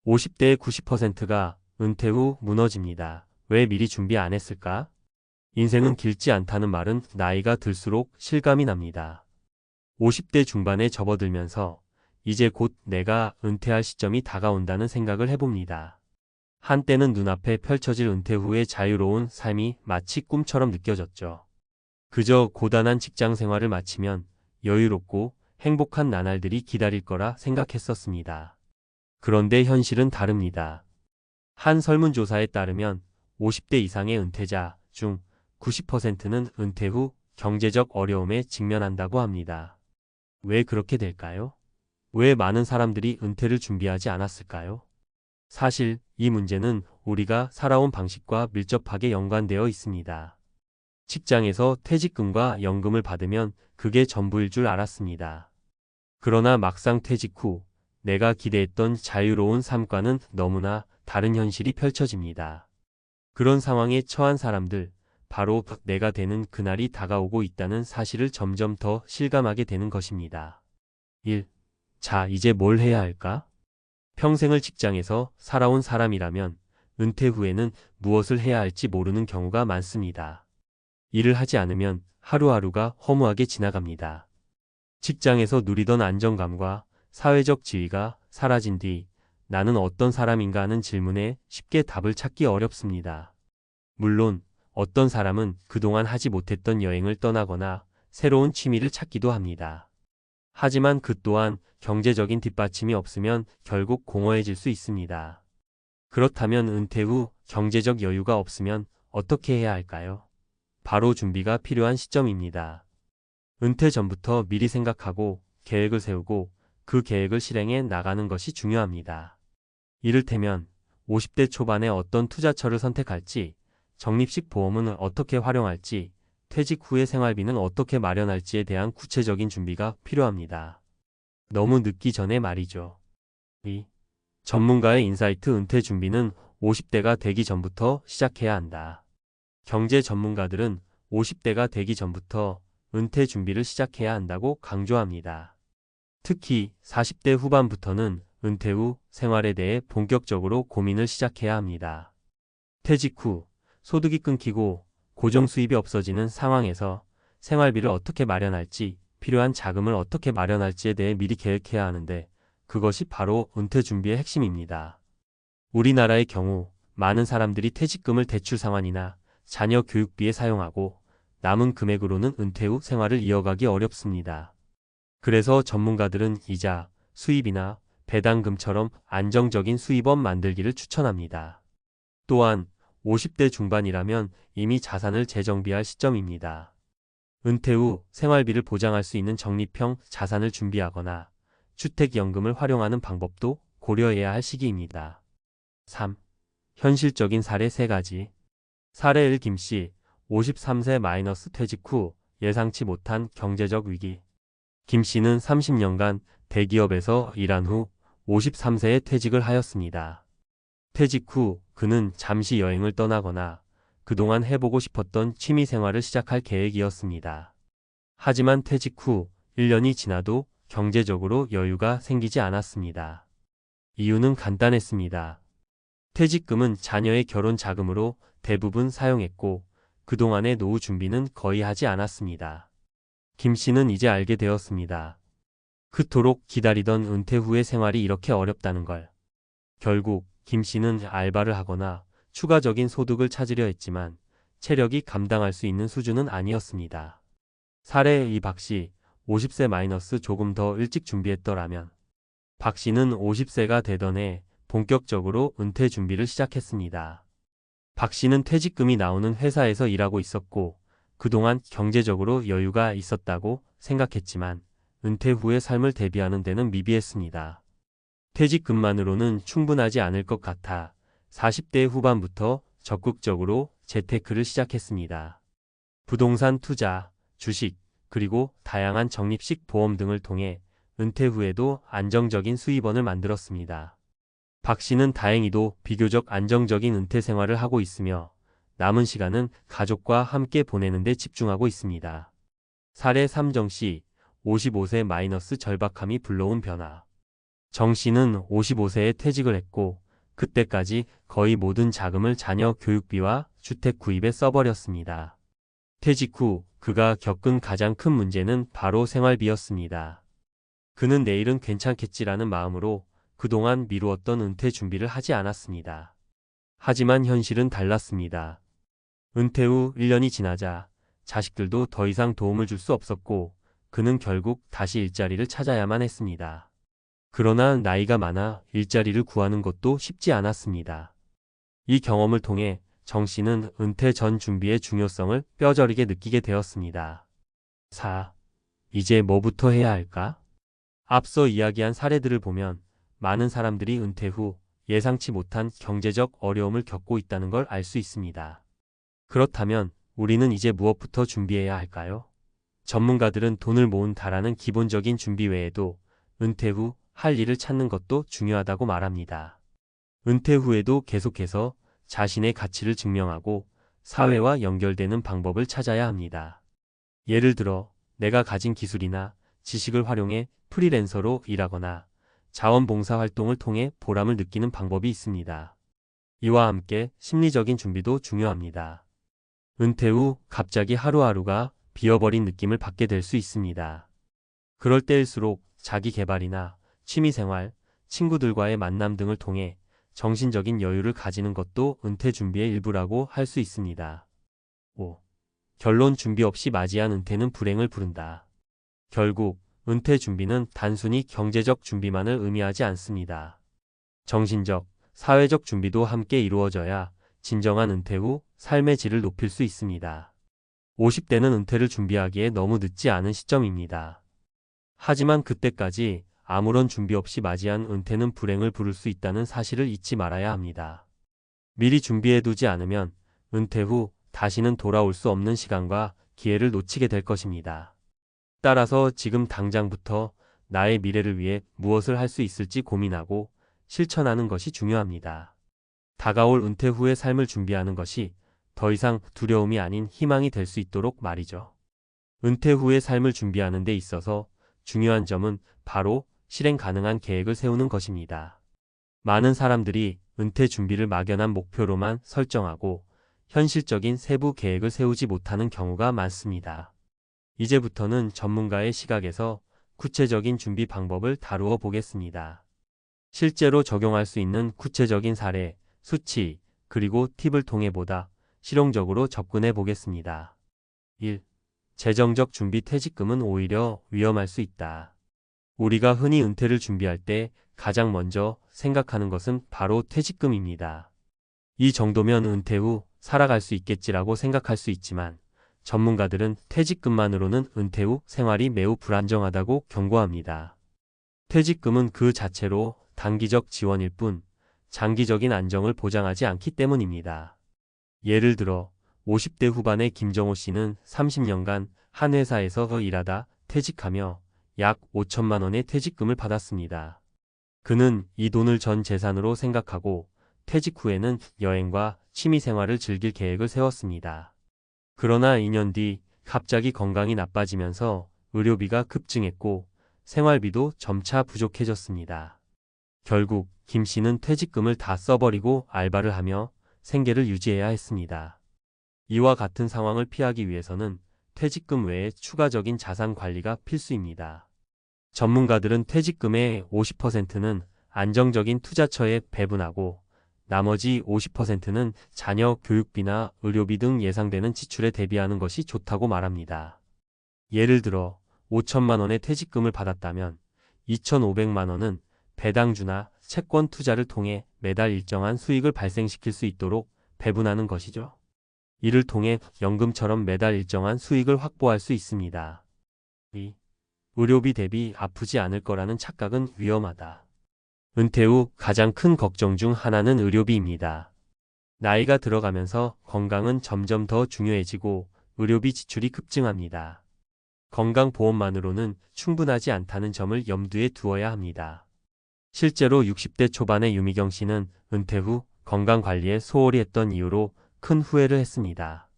50대의 90%가 은퇴 후 무너집니다. 왜 미리 준비 안 했을까? 인생은 길지 않다는 말은 나이가 들수록 실감이 납니다. 50대 중반에 접어들면서 이제 곧 내가 은퇴할 시점이 다가온다는 생각을 해봅니다. 한때는 눈앞에 펼쳐질 은퇴 후의 자유로운 삶이 마치 꿈처럼 느껴졌죠. 그저 고단한 직장 생활을 마치면 여유롭고 행복한 나날들이 기다릴 거라 생각했었습니다. 그런데 현실은 다릅니다. 한 설문조사에 따르면 50대 이상의 은퇴자 중 90%는 은퇴 후 경제적 어려움에 직면한다고 합니다. 왜 그렇게 될까요? 왜 많은 사람들이 은퇴를 준비하지 않았을까요? 사실 이 문제는 우리가 살아온 방식과 밀접하게 연관되어 있습니다. 직장에서 퇴직금과 연금을 받으면 그게 전부일 줄 알았습니다. 그러나 막상 퇴직 후 내가 기대했던 자유로운 삶과는 너무나 다른 현실이 펼쳐집니다. 그런 상황에 처한 사람들, 바로 내가 되는 그날이 다가오고 있다는 사실을 점점 더 실감하게 되는 것입니다. 1. 자, 이제 뭘 해야 할까? 평생을 직장에서 살아온 사람이라면 은퇴 후에는 무엇을 해야 할지 모르는 경우가 많습니다. 일을 하지 않으면 하루하루가 허무하게 지나갑니다. 직장에서 누리던 안정감과 사회적 지위가 사라진 뒤 나는 어떤 사람인가 하는 질문에 쉽게 답을 찾기 어렵습니다. 물론 어떤 사람은 그동안 하지 못했던 여행을 떠나거나 새로운 취미를 찾기도 합니다. 하지만 그 또한 경제적인 뒷받침이 없으면 결국 공허해질 수 있습니다. 그렇다면 은퇴 후 경제적 여유가 없으면 어떻게 해야 할까요? 바로 준비가 필요한 시점입니다. 은퇴 전부터 미리 생각하고 계획을 세우고 그 계획을 실행해 나가는 것이 중요합니다. 이를테면 50대 초반에 어떤 투자처를 선택할지, 적립식 보험은 어떻게 활용할지, 퇴직 후의 생활비는 어떻게 마련할지에 대한 구체적인 준비가 필요합니다. 너무 늦기 전에 말이죠. 2. 전문가의 인사이트 은퇴 준비는 50대가 되기 전부터 시작해야 한다. 경제 전문가들은 50대가 되기 전부터 은퇴 준비를 시작해야 한다고 강조합니다. 특히 40대 후반부터는 은퇴 후 생활에 대해 본격적으로 고민을 시작해야 합니다. 퇴직 후 소득이 끊기고 고정 수입이 없어지는 상황에서 생활비를 어떻게 마련할지, 필요한 자금을 어떻게 마련할지에 대해 미리 계획해야 하는데 그것이 바로 은퇴 준비의 핵심입니다. 우리나라의 경우 많은 사람들이 퇴직금을 대출 상환이나 자녀 교육비에 사용하고 남은 금액으로는 은퇴 후 생활을 이어가기 어렵습니다. 그래서 전문가들은 이자, 수입이나 배당금처럼 안정적인 수입원 만들기를 추천합니다. 또한 50대 중반이라면 이미 자산을 재정비할 시점입니다. 은퇴 후 생활비를 보장할 수 있는 적립형 자산을 준비하거나 주택연금을 활용하는 방법도 고려해야 할 시기입니다. 3. 현실적인 사례 3가지. 사례 1 김씨, 53세 퇴직 후 예상치 못한 경제적 위기. 김씨는 30년간 대기업에서 일한 후 53세에 퇴직을 하였습니다. 퇴직 후 그는 잠시 여행을 떠나거나 그동안 해보고 싶었던 취미 생활을 시작할 계획이었습니다. 하지만 퇴직 후 1년이 지나도 경제적으로 여유가 생기지 않았습니다. 이유는 간단했습니다. 퇴직금은 자녀의 결혼 자금으로 대부분 사용했고 그동안의 노후 준비는 거의 하지 않았습니다. 김 씨는 이제 알게 되었습니다. 그토록 기다리던 은퇴 후의 생활이 이렇게 어렵다는 걸. 결국 김 씨는 알바를 하거나 추가적인 소득을 찾으려 했지만 체력이 감당할 수 있는 수준은 아니었습니다. 사례 2 박 씨, 50세 조금 더 일찍 준비했더라면. 박 씨는 50세가 되던 해 본격적으로 은퇴 준비를 시작했습니다. 박 씨는 퇴직금이 나오는 회사에서 일하고 있었고 그동안 경제적으로 여유가 있었다고 생각했지만 은퇴 후의 삶을 대비하는 데는 미비했습니다. 퇴직금만으로는 충분하지 않을 것 같아 40대 후반부터 적극적으로 재테크를 시작했습니다. 부동산 투자, 주식, 그리고 다양한 적립식 보험 등을 통해 은퇴 후에도 안정적인 수입원을 만들었습니다. 박 씨는 다행히도 비교적 안정적인 은퇴 생활을 하고 있으며 남은 시간은 가족과 함께 보내는 데 집중하고 있습니다. 사례 3 정 씨, 55세 절박함이 불러온 변화. 정 씨는 55세에 퇴직을 했고 그때까지 거의 모든 자금을 자녀 교육비와 주택 구입에 써버렸습니다. 퇴직 후 그가 겪은 가장 큰 문제는 바로 생활비였습니다. 그는 내일은 괜찮겠지라는 마음으로 그동안 미루었던 은퇴 준비를 하지 않았습니다. 하지만 현실은 달랐습니다. 은퇴 후 1년이 지나자 자식들도 더 이상 도움을 줄 수 없었고 그는 결국 다시 일자리를 찾아야만 했습니다. 그러나 나이가 많아 일자리를 구하는 것도 쉽지 않았습니다. 이 경험을 통해 정 씨는 은퇴 전 준비의 중요성을 뼈저리게 느끼게 되었습니다. 4. 이제 뭐부터 해야 할까? 앞서 이야기한 사례들을 보면 많은 사람들이 은퇴 후 예상치 못한 경제적 어려움을 겪고 있다는 걸 알 수 있습니다. 그렇다면 우리는 이제 무엇부터 준비해야 할까요? 전문가들은 돈을 모은다라는 기본적인 준비 외에도 은퇴 후 할 일을 찾는 것도 중요하다고 말합니다. 은퇴 후에도 계속해서 자신의 가치를 증명하고 사회와 연결되는 방법을 찾아야 합니다. 예를 들어 내가 가진 기술이나 지식을 활용해 프리랜서로 일하거나 자원봉사 활동을 통해 보람을 느끼는 방법이 있습니다. 이와 함께 심리적인 준비도 중요합니다. 은퇴 후 갑자기 하루하루가 비어버린 느낌을 받게 될 수 있습니다. 그럴 때일수록 자기 개발이나 취미생활, 친구들과의 만남 등을 통해 정신적인 여유를 가지는 것도 은퇴 준비의 일부라고 할 수 있습니다. 5. 결론 준비 없이 맞이한 은퇴는 불행을 부른다. 결국 은퇴 준비는 단순히 경제적 준비만을 의미하지 않습니다. 정신적, 사회적 준비도 함께 이루어져야 진정한 은퇴 후 삶의 질을 높일 수 있습니다. 50대는 은퇴를 준비하기에 너무 늦지 않은 시점입니다. 하지만 그때까지 아무런 준비 없이 맞이한 은퇴는 불행을 부를 수 있다는 사실을 잊지 말아야 합니다. 미리 준비해두지 않으면 은퇴 후 다시는 돌아올 수 없는 시간과 기회를 놓치게 될 것입니다. 따라서 지금 당장부터 나의 미래를 위해 무엇을 할 수 있을지 고민하고 실천하는 것이 중요합니다. 다가올 은퇴 후의 삶을 준비하는 것이 더 이상 두려움이 아닌 희망이 될 수 있도록 말이죠. 은퇴 후의 삶을 준비하는 데 있어서 중요한 점은 바로 실행 가능한 계획을 세우는 것입니다. 많은 사람들이 은퇴 준비를 막연한 목표로만 설정하고 현실적인 세부 계획을 세우지 못하는 경우가 많습니다. 이제부터는 전문가의 시각에서 구체적인 준비 방법을 다루어 보겠습니다. 실제로 적용할 수 있는 구체적인 사례, 수치, 그리고 팁을 통해 보다 실용적으로 접근해 보겠습니다. 1. 재정적 준비 퇴직금은 오히려 위험할 수 있다. 우리가 흔히 은퇴를 준비할 때 가장 먼저 생각하는 것은 바로 퇴직금입니다. 이 정도면 은퇴 후 살아갈 수 있겠지라고 생각할 수 있지만 전문가들은 퇴직금만으로는 은퇴 후 생활이 매우 불안정하다고 경고합니다. 퇴직금은 그 자체로 단기적 지원일 뿐 장기적인 안정을 보장하지 않기 때문입니다. 예를 들어 50대 후반의 김정호 씨는 30년간 한 회사에서 일하다 퇴직하며 약 5천만 원의 퇴직금을 받았습니다. 그는 이 돈을 전 재산으로 생각하고 퇴직 후에는 여행과 취미생활을 즐길 계획을 세웠습니다. 그러나 2년 뒤 갑자기 건강이 나빠지면서 의료비가 급증했고 생활비도 점차 부족해졌습니다. 결국 김 씨는 퇴직금을 다 써버리고 알바를 하며 생계를 유지해야 했습니다. 이와 같은 상황을 피하기 위해서는 퇴직금 외에 추가적인 자산 관리가 필수입니다. 전문가들은 퇴직금의 50%는 안정적인 투자처에 배분하고 나머지 50%는 자녀 교육비나 의료비 등 예상되는 지출에 대비하는 것이 좋다고 말합니다. 예를 들어 5천만 원의 퇴직금을 받았다면 2,500만 원은 배당주나 채권 투자를 통해 매달 일정한 수익을 발생시킬 수 있도록 배분하는 것이죠. 이를 통해 연금처럼 매달 일정한 수익을 확보할 수 있습니다. 2. 의료비 대비 아프지 않을 거라는 착각은 위험하다. 은퇴 후 가장 큰 걱정 중 하나는 의료비입니다. 나이가 들어가면서 건강은 점점 더 중요해지고 의료비 지출이 급증합니다. 건강보험만으로는 충분하지 않다는 점을 염두에 두어야 합니다. 실제로 60대 초반의 유미경 씨는 은퇴 후 건강관리에 소홀히 했던 이유로 큰 후회를 했습니다.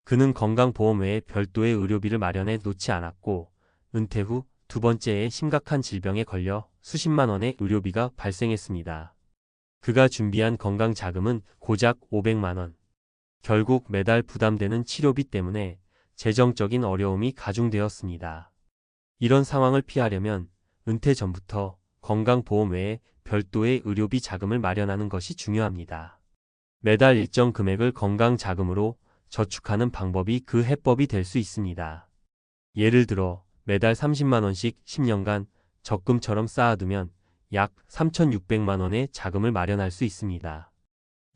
그는 건강보험 외에 별도의 의료비를 마련해 놓지 않았고 은퇴 후 두 번째에 심각한 질병에 걸려 수십만 원의 의료비가 발생했습니다. 그가 준비한 건강 자금은 고작 500만 원. 결국 매달 부담되는 치료비 때문에 재정적인 어려움이 가중되었습니다. 이런 상황을 피하려면 은퇴 전부터 건강보험 외에 별도의 의료비 자금을 마련하는 것이 중요합니다. 매달 일정 금액을 건강자금으로 저축하는 방법이 그 해법이 될 수 있습니다. 예를 들어 매달 30만 원씩 10년간 적금처럼 쌓아두면 약 3,600만 원의 자금을 마련할 수 있습니다.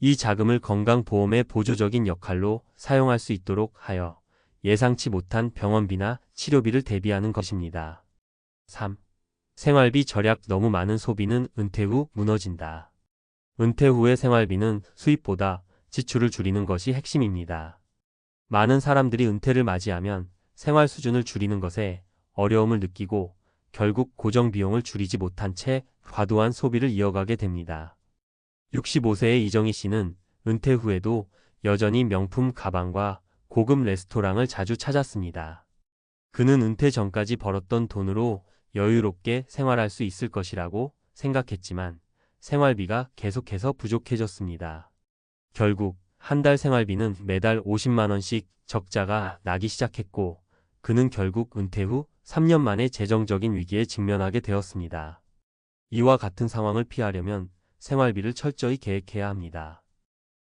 이 자금을 건강보험의 보조적인 역할로 사용할 수 있도록 하여 예상치 못한 병원비나 치료비를 대비하는 것입니다. 3. 생활비 절약. 너무 많은 소비는 은퇴 후 무너진다. 은퇴 후의 생활비는 수입보다 지출을 줄이는 것이 핵심입니다. 많은 사람들이 은퇴를 맞이하면 생활 수준을 줄이는 것에 어려움을 느끼고 결국 고정 비용을 줄이지 못한 채 과도한 소비를 이어가게 됩니다. 65세의 이정희 씨는 은퇴 후에도 여전히 명품 가방과 고급 레스토랑을 자주 찾았습니다. 그는 은퇴 전까지 벌었던 돈으로 여유롭게 생활할 수 있을 것이라고 생각했지만 생활비가 계속해서 부족해졌습니다. 결국 한 달 생활비는 매달 50만 원씩 적자가 나기 시작했고 그는 결국 은퇴 후 3년 만에 재정적인 위기에 직면하게 되었습니다. 이와 같은 상황을 피하려면 생활비를 철저히 계획해야 합니다.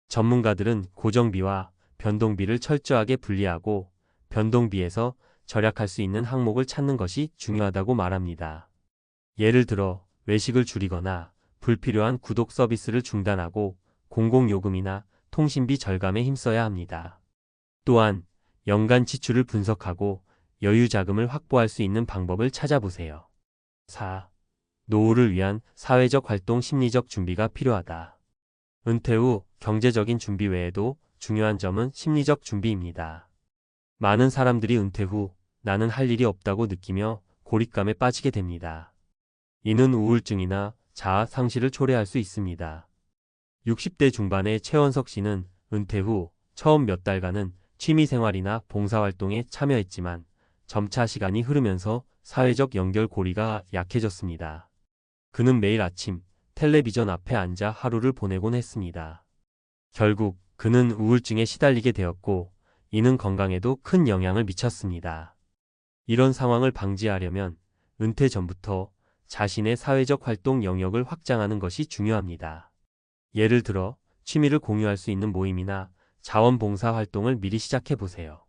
전문가들은 고정비와 변동비를 철저하게 분리하고 변동비에서 절약할 수 있는 항목을 찾는 것이 중요하다고 말합니다. 예를 들어 외식을 줄이거나 불필요한 구독 서비스를 중단하고 공공요금이나 통신비 절감에 힘써야 합니다. 또한 연간 지출을 분석하고 여유 자금을 확보할 수 있는 방법을 찾아보세요. 4. 노후를 위한 사회적 활동. 심리적 준비가 필요하다. 은퇴 후 경제적인 준비 외에도 중요한 점은 심리적 준비입니다. 많은 사람들이 은퇴 후 나는 할 일이 없다고 느끼며 고립감에 빠지게 됩니다. 이는 우울증이나 자아 상실을 초래할 수 있습니다. 60대 중반의 최원석 씨는 은퇴 후 처음 몇 달간은 취미생활이나 봉사활동에 참여했지만 점차 시간이 흐르면서 사회적 연결고리가 약해졌습니다. 그는 매일 아침 텔레비전 앞에 앉아 하루를 보내곤 했습니다. 결국 그는 우울증에 시달리게 되었고 이는 건강에도 큰 영향을 미쳤습니다. 이런 상황을 방지하려면 은퇴 전부터 자신의 사회적 활동 영역을 확장하는 것이 중요합니다. 예를 들어 취미를 공유할 수 있는 모임이나 자원봉사 활동을 미리 시작해 보세요.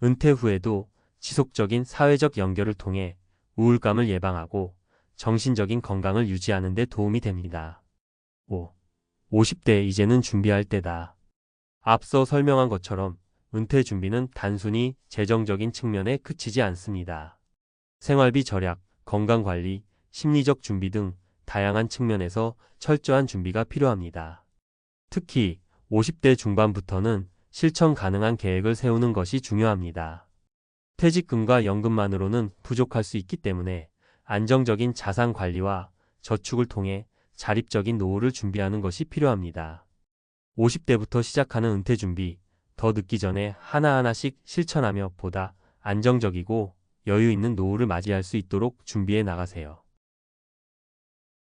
은퇴 후에도 지속적인 사회적 연결을 통해 우울감을 예방하고 정신적인 건강을 유지하는 데 도움이 됩니다. 5. 50대 이제는 준비할 때다. 앞서 설명한 것처럼 은퇴 준비는 단순히 재정적인 측면에 그치지 않습니다. 생활비 절약, 건강관리, 심리적 준비 등 다양한 측면에서 철저한 준비가 필요합니다. 특히 50대 중반부터는 실천 가능한 계획을 세우는 것이 중요합니다. 퇴직금과 연금만으로는 부족할 수 있기 때문에 안정적인 자산 관리와 저축을 통해 자립적인 노후를 준비하는 것이 필요합니다. 50대부터 시작하는 은퇴 준비, 더 늦기 전에 하나하나씩 실천하며 보다 안정적이고 여유 있는 노후를 맞이할 수 있도록 준비해 나가세요.